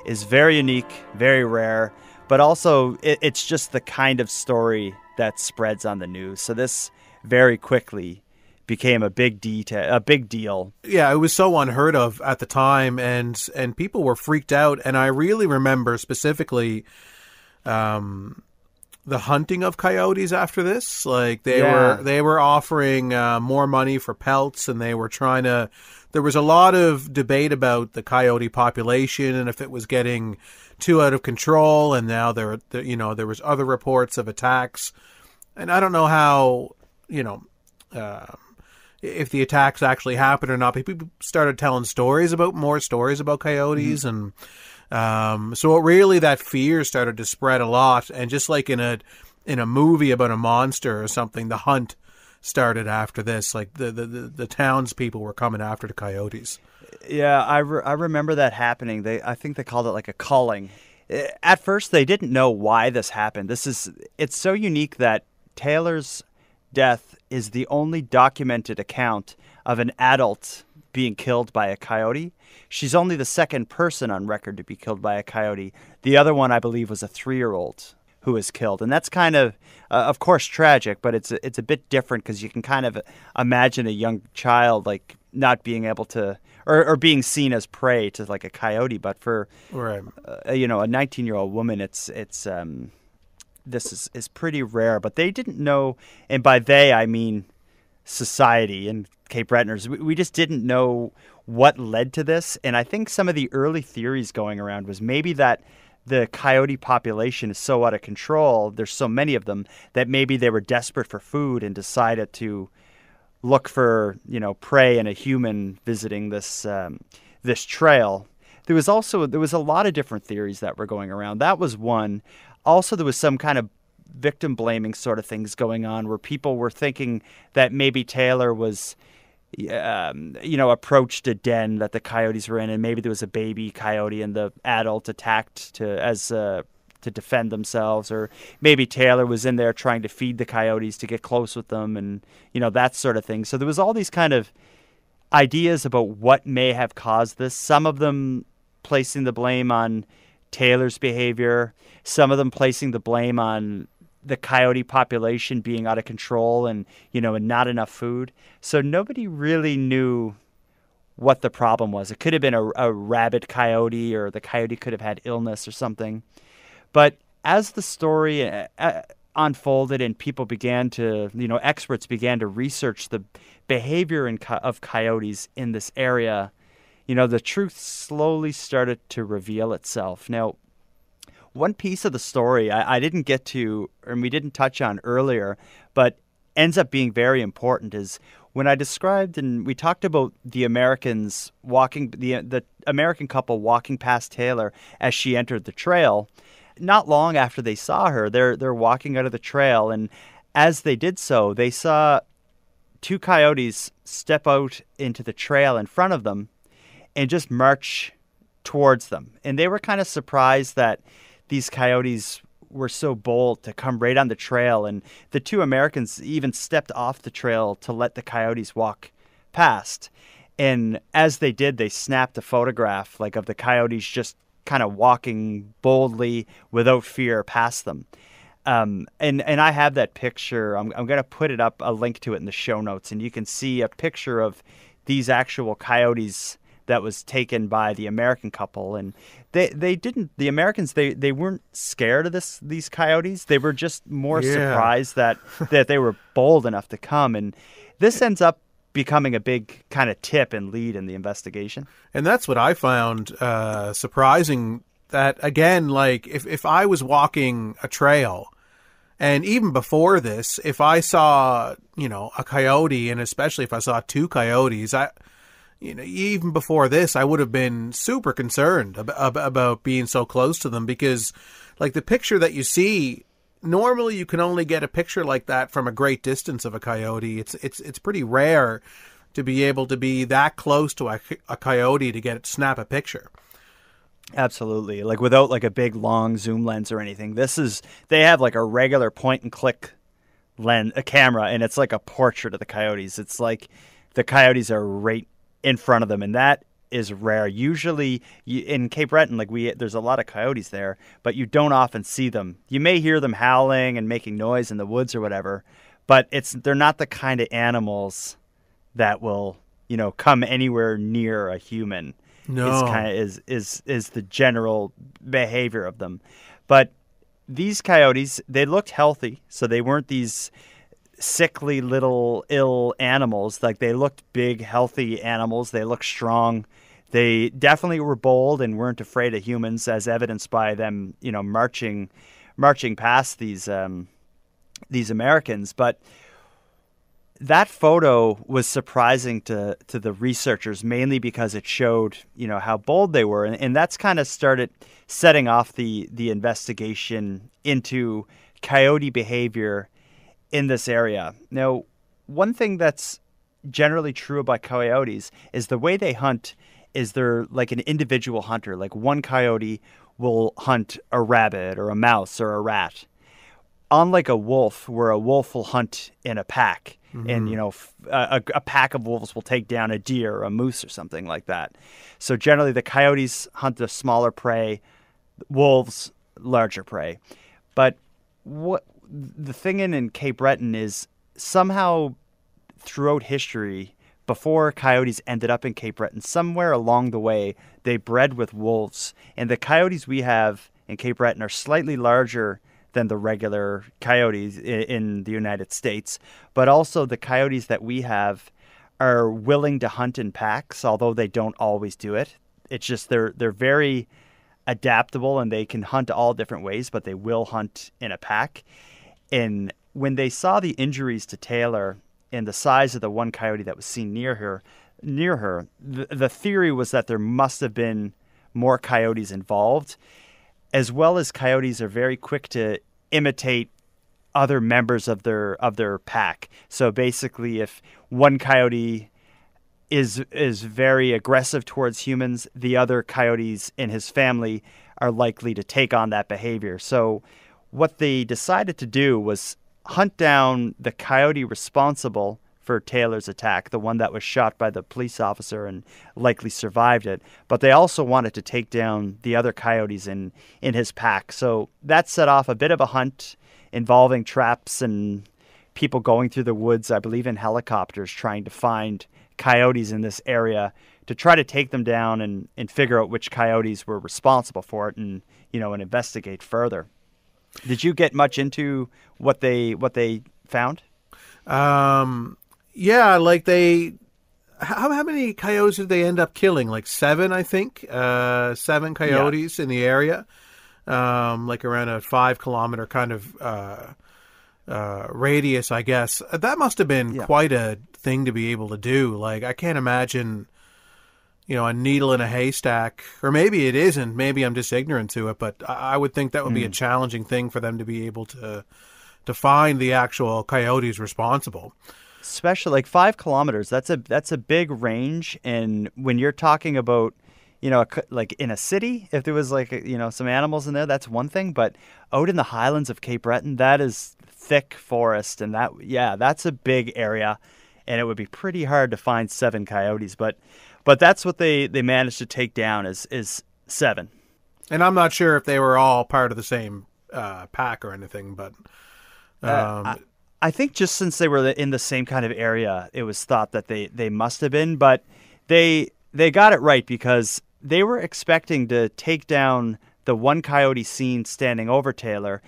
is very unique, very rare, but also it's just the kind of story that spreads on the news. So this very quickly became a big deal. Yeah, it was so unheard of at the time, and people were freaked out. And I really remember specifically the hunting of coyotes after this. Like they were offering more money for pelts, and they were trying to. There was a lot of debate about the coyote population and if it was getting too out of control. And now there was other reports of attacks, and I don't know how if the attacks actually happened or not. But people started telling more stories about coyotes, and so really that fear started to spread a lot. And just like in a movie about a monster or something, the hunt started after this. Like the townspeople were coming after the coyotes. Yeah, I remember that happening. I think they called it like a culling. At first, they didn't know why this happened. It's so unique that Taylor's death is the only documented account of an adult being killed by a coyote. She's only the second person on record to be killed by a coyote. The other one, I believe, was a 3-year-old who was killed. And that's kind of course, tragic, but it's a bit different because you can kind of imagine a young child like not being able to, or being seen as prey to like a coyote. But for right. A 19-year-old woman, this is pretty rare. But they didn't know, and by they I mean society and Cape Bretoners. We just didn't know what led to this. And I think some of the early theories going around was maybe that the coyote population is so out of control, there's so many of them, that maybe they were desperate for food and decided to look for, prey in a human visiting this trail. There was a lot of different theories that were going around. That was one. Also, there was some kind of victim blaming sort of things going on where people were thinking that maybe Taylor was approached a den that the coyotes were in, and maybe there was a baby coyote and the adult attacked to defend themselves, or maybe Taylor was in there trying to feed the coyotes to get close with them, and that sort of thing. So there was all these kind of ideas about what may have caused this. Some of them placing the blame on Taylor's behavior, some of them placing the blame on the coyote population being out of control and not enough food. So nobody really knew what the problem was. It could have been a rabid coyote, or the coyote could have had illness or something. But as the story unfolded and people began to, experts began to research the behavior of coyotes in this area, the truth slowly started to reveal itself. Now, one piece of the story I didn't get to, and we didn't touch on earlier, but ends up being very important, is when I described and we talked about the Americans walking, the American couple walking past Taylor as she entered the trail. Not long after they saw her, they're walking out of the trail, and as they did so, they saw two coyotes step out into the trail in front of them and just march towards them. And they were kind of surprised that these coyotes were so bold to come right on the trail, and the two Americans even stepped off the trail to let the coyotes walk past. And as they did, they snapped a photograph of the coyotes just kind of walking boldly without fear past them. And I have that picture. I'm going to put it up, a link to it in the show notes, and you can see a picture of these actual coyotes that was taken by the American couple. And the Americans weren't scared of these coyotes. They were just more surprised that they were bold enough to come. And this ends up becoming a big kind of tip and lead in the investigation. And that's what I found surprising, that again, if I was walking a trail, and even before this, if I saw, a coyote, and especially if I saw two coyotes, even before this, I would have been super concerned about being so close to them, because the picture that you see, normally you can only get a picture like that from a great distance of a coyote. It's pretty rare to be able to be that close to a coyote to snap a picture. Absolutely. Without a big long zoom lens or anything. They have a regular point and click lens, a camera, and it's like a portrait of the coyotes. It's like the coyotes are right in front of them, and that is rare. Usually in Cape Breton, there's a lot of coyotes there, but you don't often see them. You may hear them howling and making noise in the woods or whatever, but they're not the kind of animals that will, come anywhere near a human. No. Is the general behavior of them. But these coyotes, they looked healthy, so they weren't these sickly little ill animals. They looked big, healthy animals. They looked strong. They definitely were bold and weren't afraid of humans, as evidenced by them, marching past these Americans. But that photo was surprising to the researchers, mainly because it showed, how bold they were, and that's kind of started setting off the investigation into coyote behavior in this area. Now, one thing that's generally true about coyotes is the way they hunt is they're like an individual hunter. One coyote will hunt a rabbit or a mouse or a rat. Unlike a wolf, where a wolf will hunt in a pack, and a pack of wolves will take down a deer or a moose or something like that. So generally the coyotes hunt the smaller prey, wolves larger prey. But what the thing in Cape Breton is, somehow throughout history, before coyotes ended up in Cape Breton, somewhere along the way they bred with wolves, and the coyotes we have in Cape Breton are slightly larger than the regular coyotes in the United States. But also the coyotes that we have are willing to hunt in packs, although they don't always do it. It's just they're very adaptable and they can hunt all different ways, but they will hunt in a pack. And when they saw the injuries to Taylor and the size of the one coyote that was seen near her, the theory was that there must have been more coyotes involved, as well as coyotes are very quick to imitate other members of their pack. So basically, if one coyote is very aggressive towards humans, the other coyotes in his family are likely to take on that behavior. So what they decided to do was hunt down the coyote responsible for Taylor's attack, the one that was shot by the police officer and likely survived it. But they also wanted to take down the other coyotes in his pack. So that set off a bit of a hunt involving traps and people going through the woods, I believe in helicopters, trying to find coyotes in this area to try to take them down and figure out which coyotes were responsible for it and investigate further. Did you get much into what they found? Yeah, like how many coyotes did they end up killing? Like 7, I think. 7 coyotes in the area. Like around a 5-kilometer kind of radius, I guess. That must have been quite a thing to be able to do. Like, I can't imagine, a needle in a haystack, or maybe it isn't. Maybe I'm just ignorant to it, but I would think that would be a challenging thing for them to be able to find the actual coyotes responsible. Especially like 5 kilometers, that's a big range. And when you're talking about, like in a city, if there was like, some animals in there, that's one thing. But out in the highlands of Cape Breton, that is thick forest. And that's a big area. And it would be pretty hard to find 7 coyotes. But that's what they managed to take down is 7. And I'm not sure if they were all part of the same pack or anything, but... I think just since they were in the same kind of area, it was thought that they must have been, but they got it right because they were expecting to take down the one coyote seen standing over Taylor,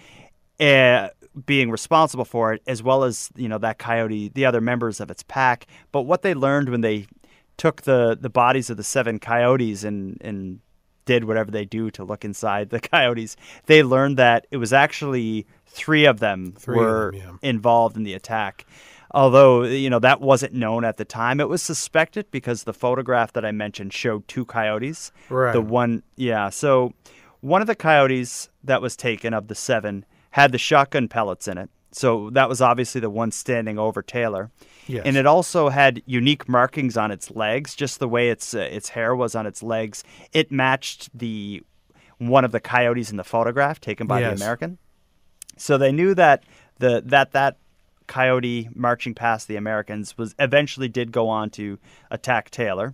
being responsible for it, as well as that coyote, the other members of its pack. But what they learned when they took the bodies of the 7 coyotes and did whatever they do to look inside the coyotes, they learned that it was actually 3 of them were involved in the attack. Although, that wasn't known at the time. It was suspected because the photograph that I mentioned showed 2 coyotes. Right. So one of the coyotes that was taken of the 7 had the shotgun pellets in it. So that was obviously the one standing over Taylor. Yes. And it also had unique markings on its legs, just the way its hair was on its legs. It matched one of the coyotes in the photograph taken by the American. So they knew that that coyote marching past the Americans eventually did go on to attack Taylor.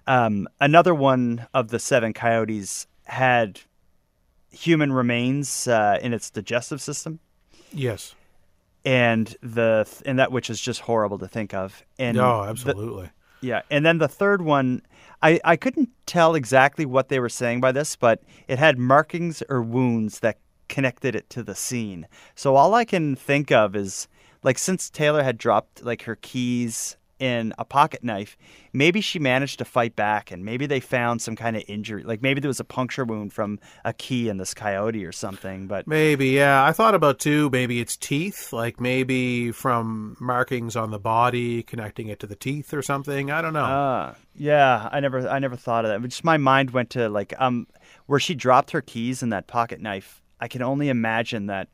Another one of the 7 coyotes had human remains in its digestive system. Yes. And that which is just horrible to think of. And absolutely. And then the third one, I couldn't tell exactly what they were saying by this, but it had markings or wounds that connected it to the scene. So all I can think of is, like, since Taylor had dropped like her keys in a pocket knife, maybe she managed to fight back and maybe they found some kind of injury. Like maybe there was a puncture wound from a key in this coyote or something. But maybe, I thought about too, maybe it's teeth, like maybe from markings on the body connecting it to the teeth or something. I don't know. I never thought of that. Just my mind went to like where she dropped her keys in that pocket knife. I can only imagine that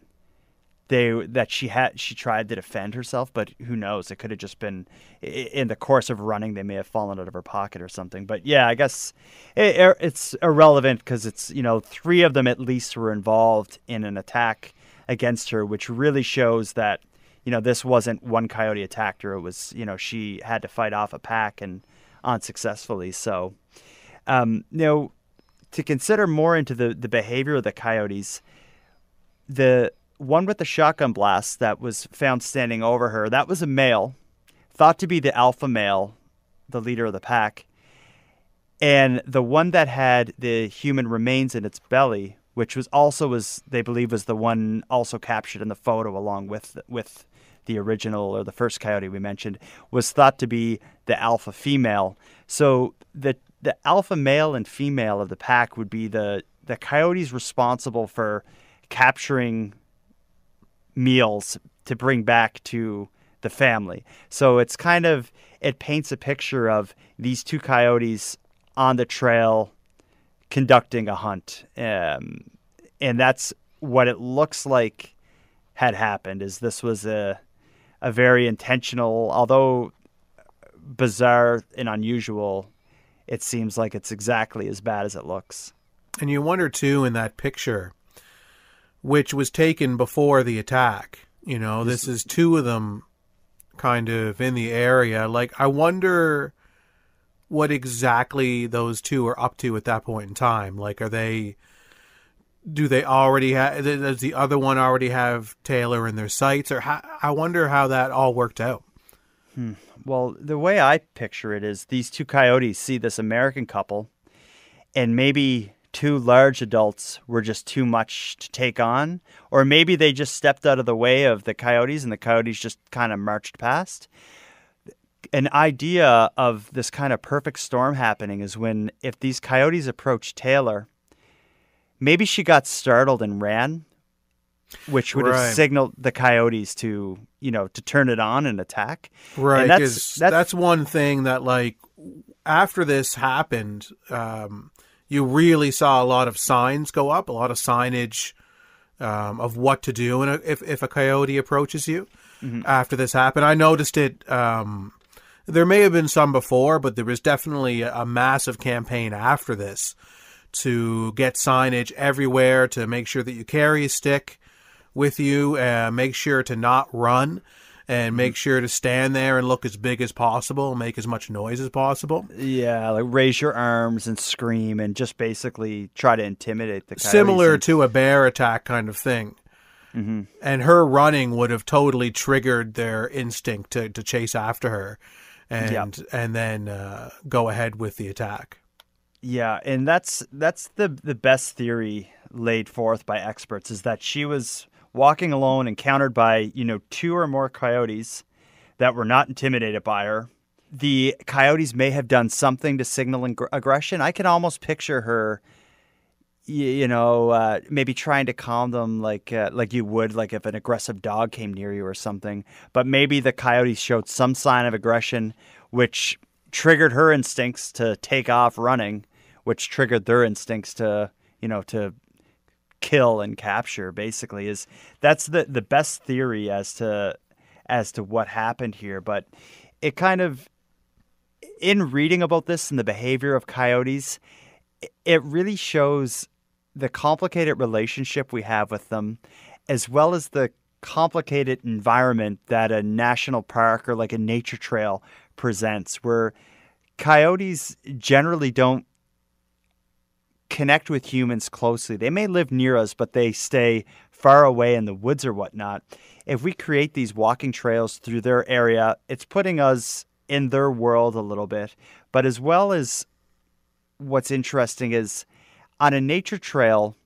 she tried to defend herself, but who knows? It could have just been in the course of running. They may have fallen out of her pocket or something. But I guess it's irrelevant because it's 3 of them at least were involved in an attack against her, which really shows that this wasn't one coyote attacked her. It was she had to fight off a pack and unsuccessfully. So to consider more into the behavior of the coyotes, the one with the shotgun blast that was found standing over her, that was a male, thought to be the alpha male, the leader of the pack. And the one that had the human remains in its belly, which they believe was the one also captured in the photo along with the original or the first coyote we mentioned, was thought to be the alpha female. So the alpha male and female of the pack would be the the coyote's responsible for capturing meals to bring back to the family. So it's kind of, it paints a picture of these two coyotes on the trail conducting a hunt. And that's what it looks like had happened, is this was a very intentional, although bizarre and unusual, it seems like it's exactly as bad as it looks. And you wonder, too, in that picture, which was taken before the attack, you know, this is two of them kind of in the area. Like, I wonder what exactly those two are up to at that point in time. Like, do they already have, does the other one already have Taylor in their sights? Or I wonder how that all worked out. Well, the way I picture it is these two coyotes see this American couple, and maybe two large adults were just too much to take on, or maybe they just stepped out of the way of the coyotes and the coyotes just kind of marched past. An idea of this kind of perfect storm happening is when, if these coyotes approach Taylor, maybe she got startled and ran, which would have signaled the coyotes to, to turn it on and attack. Right. And that's one thing that, like, after this happened, you really saw a lot of signs go up, a lot of signage of what to do if a coyote approaches you. After this happened. I noticed it. There may have been some before, but there was definitely a massive campaign after this to get signage everywhere, to make sure that you carry a stick with you, make sure to not run, and make sure to stand there and look as big as possible, make as much noise as possible. Yeah, like raise your arms and scream and just basically try to intimidate the coyotes. Similar to a bear attack kind of thing. And her running would have totally triggered their instinct to chase after her and then go ahead with the attack. Yeah, and that's the best theory laid forth by experts, is that she was walking alone, encountered by, two or more coyotes that were not intimidated by her. The coyotes may have done something to signal aggression. I can almost picture her, maybe trying to calm them like you would, like if an aggressive dog came near you or something. But maybe the coyotes showed some sign of aggression, which triggered her instincts to take off running, which triggered their instincts to kill and capture. Basically, that's the best theory as to what happened here. But it kind of, in reading about this and the behavior of coyotes, it really shows the complicated relationship we have with them, as well as the complicated environment that a national park or like a nature trail presents, where coyotes generally don't connect with humans closely. They may live near us, but they stay far away in the woods or whatnot. If we create these walking trails through their area, it's putting us in their world a little bit. But as well as, what's interesting is, on a nature trail,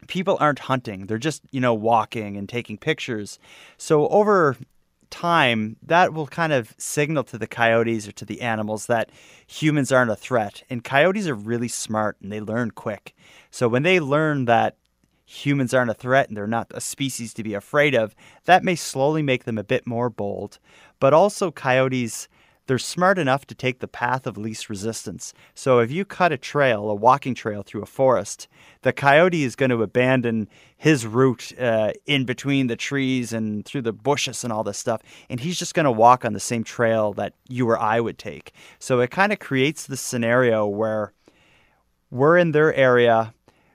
people aren't hunting. They're just, walking and taking pictures. So over time, that will kind of signal to the coyotes or to the animals that humans aren't a threat. And coyotes are really smart and they learn quick. So when they learn that humans aren't a threat and they're not a species to be afraid of, that may slowly make them a bit more bold. But also coyotes, they're smart enough to take the path of least resistance. So if you cut a walking trail through a forest, the coyote is going to abandon his route in between the trees and through the bushes and all this stuff, and he's just going to walk on the same trail that you or I would take. So it kind of creates this scenario where we're in their area,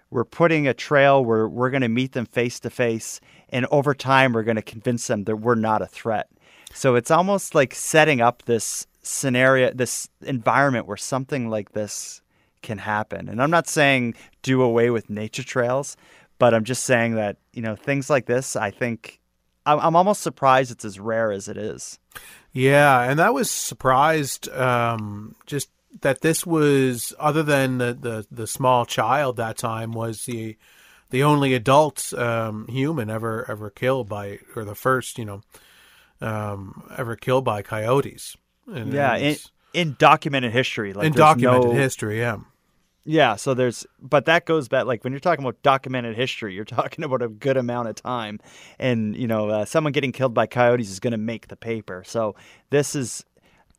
we're putting a trail where we're going to meet them face to face, and over time we're going to convince them that we're not a threat. So it's almost like setting up this scenario, this environment where something like this can happen. And I'm not saying do away with nature trails, but I'm just saying that, things like this, I think, I'm almost surprised it's as rare as it is. Yeah, and that was surprised just that this was, other than the small child that time, was the only adult human ever killed by, or the first, ever killed by coyotes. And in documented history. Like in documented history, yeah. Yeah, so but that goes back, like when you're talking about documented history, you're talking about a good amount of time. And, someone getting killed by coyotes is going to make the paper. So this is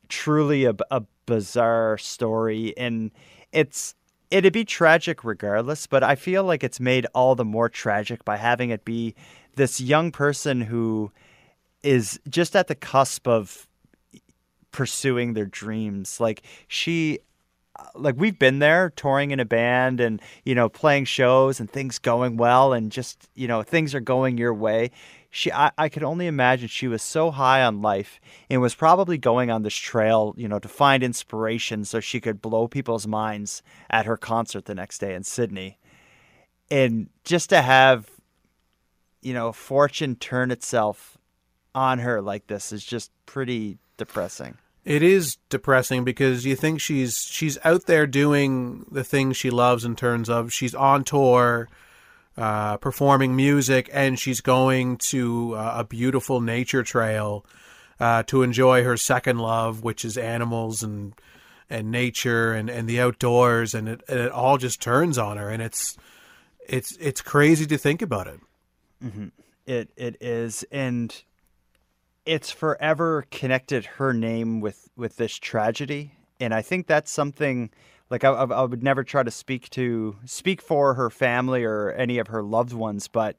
truly a bizarre story. And it'd be tragic regardless, but I feel like it's made all the more tragic by having it be this young person who is just at the cusp of pursuing their dreams. Like we've been there touring in a band and, playing shows and things going well and just, things are going your way. I could only imagine she was so high on life and was probably going on this trail, to find inspiration so she could blow people's minds at her concert the next day in Sydney. And just to have, fortune turn itself on her like this is just pretty depressing. It is depressing because you think she's out there doing the things she loves in terms of she's on tour, performing music, and she's going to a beautiful nature trail to enjoy her second love, which is animals and nature and the outdoors, and it all just turns on her, and it's crazy to think about it. Mm-hmm. It is, and it's forever connected her name with this tragedy. And I think that's something, like I would never try to speak for her family or any of her loved ones. But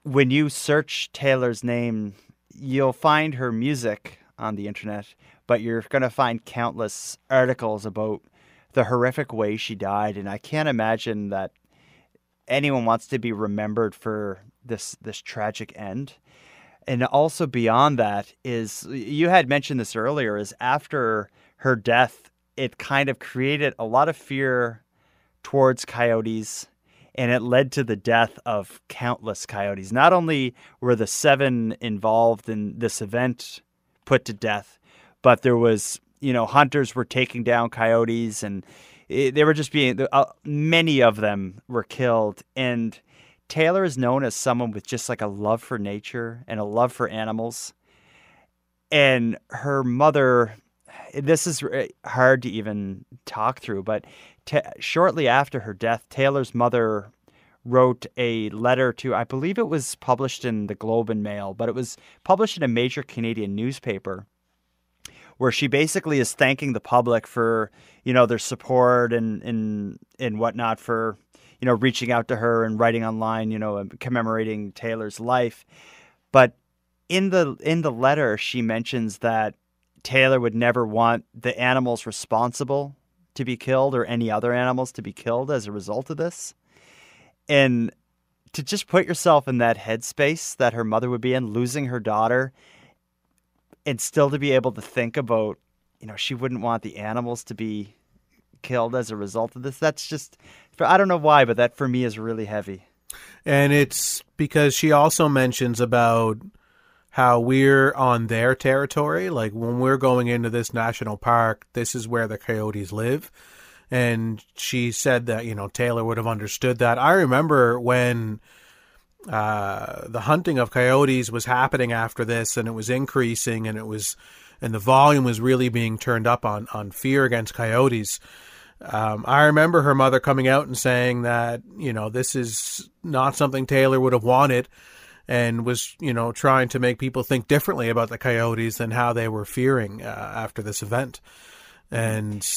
when you search Taylor's name, you'll find her music on the internet, but you're going to find countless articles about the horrific way she died. And I can't imagine that anyone wants to be remembered for this tragic end. And also beyond that is, you had mentioned this earlier, is after her death, it kind of created a lot of fear towards coyotes, and it led to the death of countless coyotes. Not only were the 7 involved in this event put to death, but there was, hunters were taking down coyotes, and they were just many of them were killed. And Taylor is known as someone with just like a love for nature and a love for animals. And her mother, this is hard to even talk through, but shortly after her death, Taylor's mother wrote a letter to, I believe it was published in the Globe and Mail, but it was published in a major Canadian newspaper, where she basically is thanking the public for, their support and whatnot, for reaching out to her and writing online, and commemorating Taylor's life. But in the letter, she mentions that Taylor would never want the animals responsible to be killed or any other animals to be killed as a result of this. And to just put yourself in that headspace that her mother would be in, losing her daughter, and still to be able to think about, she wouldn't want the animals to be killed as a result of this. That's just, I don't know why, but that for me is really heavy. And it's because she also mentions about how we're on their territory. Like when we're going into this national park, this is where the coyotes live. And she said that, Taylor would have understood that. I remember when the hunting of coyotes was happening after this, and it was increasing, and the volume was really being turned up on fear against coyotes. I remember her mother coming out and saying that, this is not something Taylor would have wanted, and was, trying to make people think differently about the coyotes than how they were fearing after this event. And,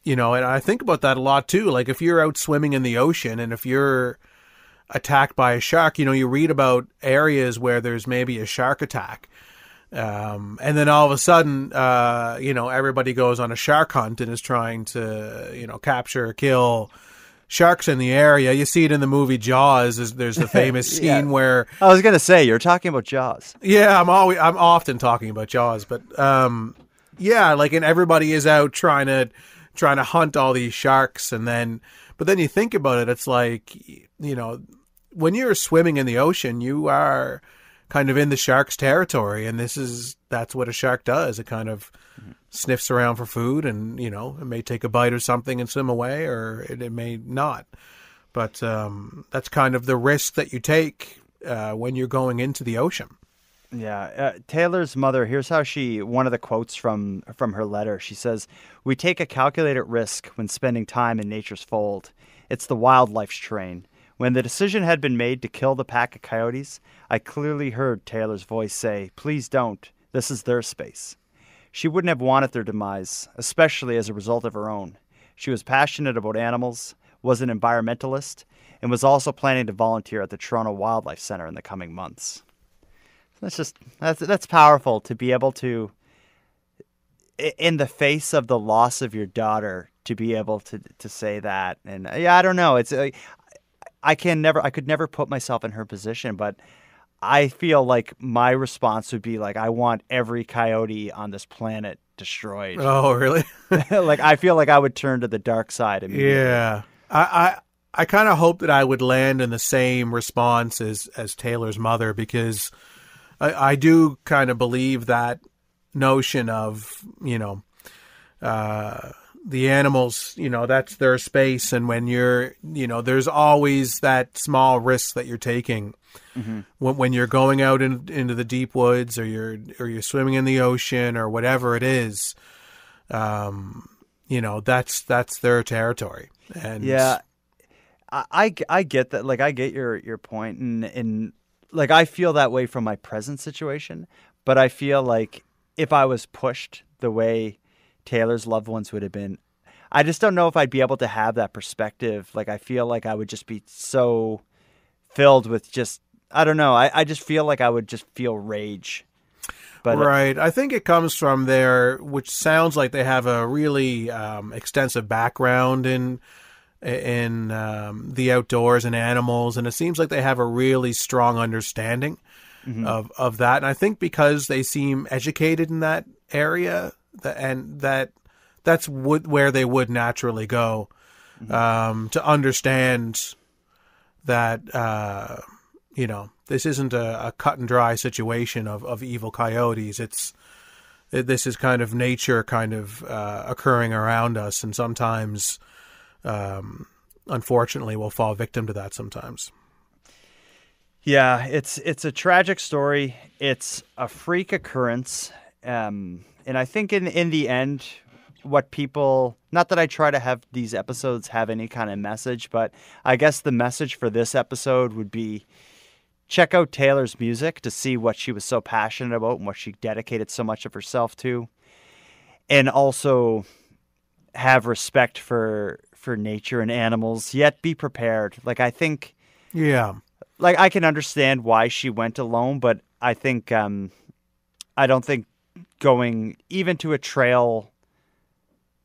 and I think about that a lot too. Like if you're out swimming in the ocean, and if you're attacked by a shark, you read about areas where there's maybe a shark attack. And then all of a sudden, everybody goes on a shark hunt and is trying to, capture or kill sharks in the area. You see it in the movie Jaws. There's the famous scene where I was going to say, you're talking about Jaws. Yeah, I'm often talking about Jaws, but and everybody is out trying to hunt all these sharks, but then you think about it, it's like, when you're swimming in the ocean, you are kind of in the shark's territory, and that's what a shark does. It kind of sniffs around for food, and it may take a bite or something and swim away, or it may not. But that's kind of the risk that you take when you're going into the ocean. Yeah, Taylor's mother, here's how one of the quotes from her letter. She says, "We take a calculated risk when spending time in nature's fold. It's the wildlife's train. When the decision had been made to kill the pack of coyotes, I clearly heard Taylor's voice say, 'Please don't. This is their space.' She wouldn't have wanted their demise, especially as a result of her own. She was passionate about animals, was an environmentalist, and was also planning to volunteer at the Toronto Wildlife Centre in the coming months." That's powerful to be able to, in the face of the loss of your daughter, to be able to say that. And yeah, I don't know. I could never put myself in her position, but I feel like my response would be like, I want every coyote on this planet destroyed. Oh, really? Like, I feel like I would turn to the dark side immediately. Yeah. I kind of hope that I would land in the same response as Taylor's mother, because I do kind of believe that notion of, the animals, that's their space. And when there's always that small risk that you're taking when you're going out into the deep woods, or you're swimming in the ocean, or whatever it is, that's their territory. And yeah, I get that. Like, I get your point. And like, I feel that way from my present situation, but I feel like if I was pushed the way Taylor's loved ones would have been, I just don't know if I'd be able to have that perspective. Like, I feel like I would just be so filled with I don't know. I just feel like I would just feel rage. But right. I think it comes from which sounds like they have a really extensive background in the outdoors and animals, and it seems like they have a really strong understanding of that. And I think because they seem educated in that area, that's where they would naturally go to understand that this isn't a cut and dry situation of evil coyotes. This is kind of nature occurring around us, and sometimes unfortunately we'll fall victim to that sometimes. Yeah, it's a tragic story. It's a freak occurrence. And I think in the end, what people, not that I try to have these episodes have any kind of message, but I guess the message for this episode would be check out Taylor's music to see what she was so passionate about and what she dedicated so much of herself to. And also have respect for nature and animals, yet be prepared. Like, I think, yeah, like, I can understand why she went alone, but I think, I don't think going even to a trail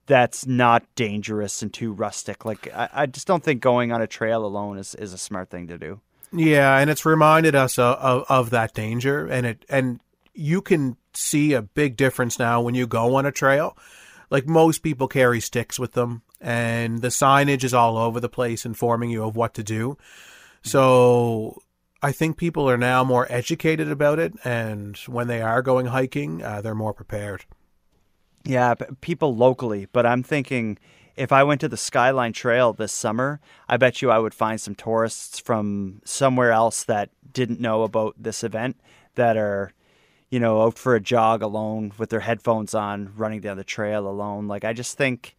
that's not dangerous and too rustic. Like, I just don't think going on a trail alone is a smart thing to do. Yeah, and it's reminded us of that danger, and you can see a big difference now when you go on a trail. Like, most people carry sticks with them, and the signage is all over the place informing you of what to do. So I think people are now more educated about it, and when they are going hiking, they're more prepared. Yeah, people locally, but I'm thinking if I went to the Skyline Trail this summer, I bet you I would find some tourists from somewhere else that didn't know about this event that are, out for a jog alone with their headphones on, running down the trail alone. Like, I just think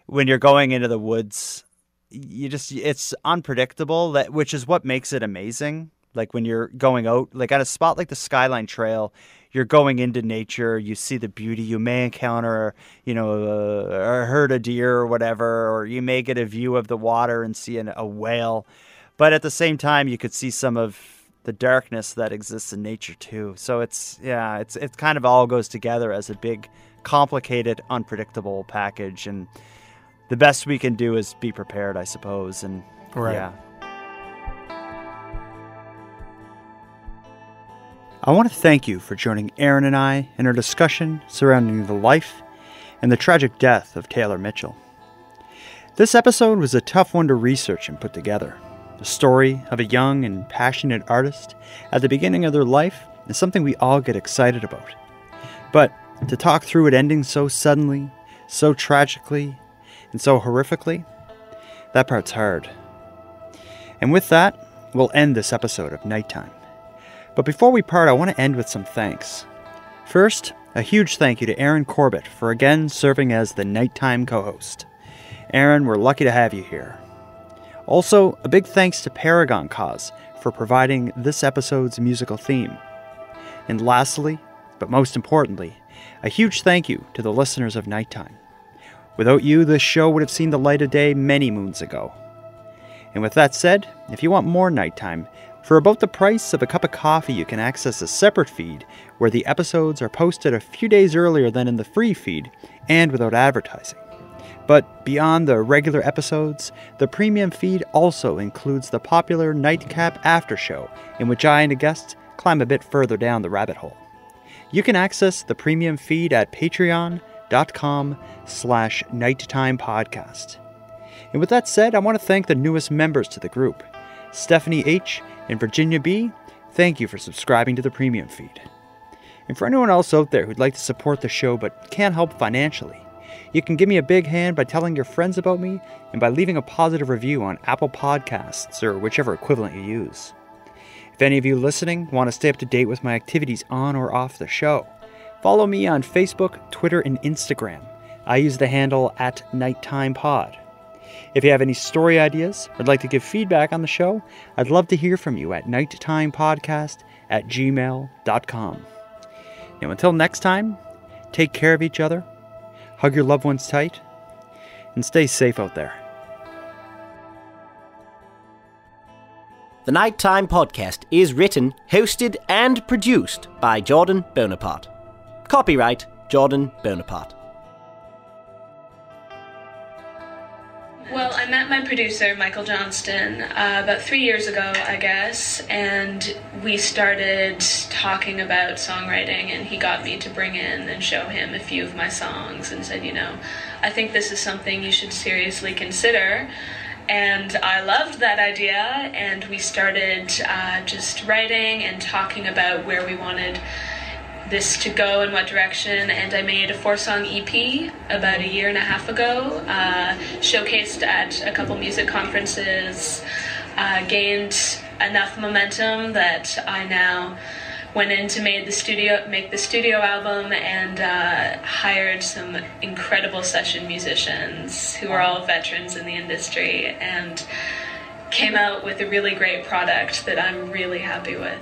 when you're going into the woods, it's unpredictable, which is what makes it amazing. Like, when you're going out, like at a spot like the Skyline Trail, you're going into nature, you see the beauty, you may encounter, a herd of deer or whatever, or you may get a view of the water and see a whale. But at the same time, you could see some of the darkness that exists in nature too. So it kind of all goes together as a big, complicated, unpredictable package. And the best we can do is be prepared, I suppose. And right. Yeah. I want to thank you for joining Aaron and I in our discussion surrounding the life and the tragic death of Taylor Mitchell. This episode was a tough one to research and put together. The story of a young and passionate artist at the beginning of their life is something we all get excited about. But to talk through it ending so suddenly, so tragically, and so horrifically, that part's hard. And with that, we'll end this episode of Nighttime. But before we part, I want to end with some thanks. First, a huge thank you to Aaron Corbett for again serving as the nighttime co-host. Aaron, we're lucky to have you here. Also, a big thanks to Paragon Cause for providing this episode's musical theme. And lastly, but most importantly, a huge thank you to the listeners of Nighttime. Without you, this show would have seen the light of day many moons ago. And with that said, if you want more Nighttime, for about the price of a cup of coffee, you can access a separate feed where the episodes are posted a few days earlier than in the free feed and without advertising. But beyond the regular episodes, the premium feed also includes the popular Nightcap After Show, in which I and a guest climb a bit further down the rabbit hole. You can access the premium feed at patreon.com/nighttimepodcast. And with that said, I want to thank the newest members to the group. Stephanie H. and Virginia B., thank you for subscribing to the premium feed. And for anyone else out there who'd like to support the show but can't help financially, you can give me a big hand by telling your friends about me and by leaving a positive review on Apple Podcasts or whichever equivalent you use. If any of you listening want to stay up to date with my activities on or off the show, follow me on Facebook, Twitter, and Instagram. I use the handle @NighttimePod. If you have any story ideas or would like to give feedback on the show, I'd love to hear from you at nighttimepodcast@gmail.com. Now until next time, take care of each other, hug your loved ones tight, and stay safe out there. The Nighttime Podcast is written, hosted, and produced by Jordan Bonaparte. Copyright Jordan Bonaparte. Well, I met my producer, Michael Johnston, about 3 years ago, I guess, and we started talking about songwriting, and he got me to bring in and show him a few of my songs and said, I think this is something you should seriously consider. And I loved that idea, and we started just writing and talking about where we wanted this to go in what direction, and I made a 4-song EP about 1.5 years ago, showcased at a couple music conferences, gained enough momentum that I now went in to make the studio album, and hired some incredible session musicians who are all veterans in the industry, and came out with a really great product that I'm really happy with.